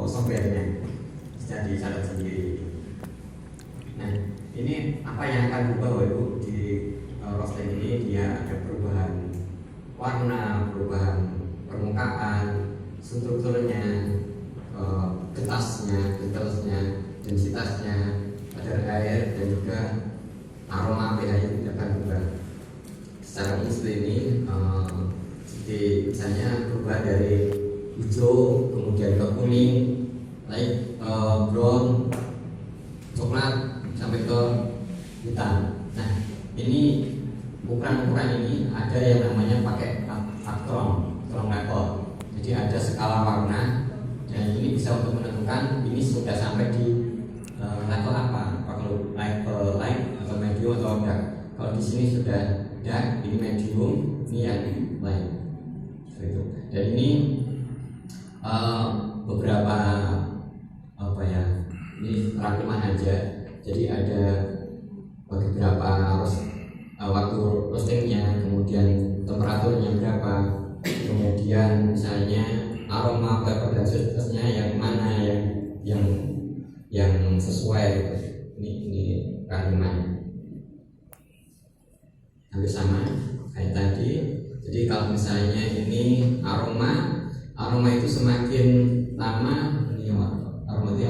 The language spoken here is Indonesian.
softwarenya bisa dicatat sendiri. Nah, ini apa yang akan berubah Bapak Ibu di roasting ini? Dia ada perubahan warna, perubahan permukaan, strukturnya, getasnya, detailsnya, densitasnya, kadar air, dan juga aroma pH yang akan berubah. Secara umum seperti ini, jadi misalnya berubah dari hijau kemudian ke kuning, light brown, coklat sampai ke hitam. Nah, ini ukuran-ukuran ini ada yang namanya pakai aktonometer. Jadi ada skala warna, dan ini bisa untuk menentukan ini sudah sampai di level apa. Kalau level light atau medium atau dark. Kalau di sini sudah dark, ini medium, ini yang light. Dan ini beberapa ini rangkuman aja. Jadi ada beberapa waktu roastingnya, kemudian temperaturnya berapa, kemudian misalnya aroma, flavor dan substansinya yang mana yang sesuai. Ini kandungannya hampir sama kayak tadi. Jadi kalau misalnya ini aroma itu semakin lama ini aroma itu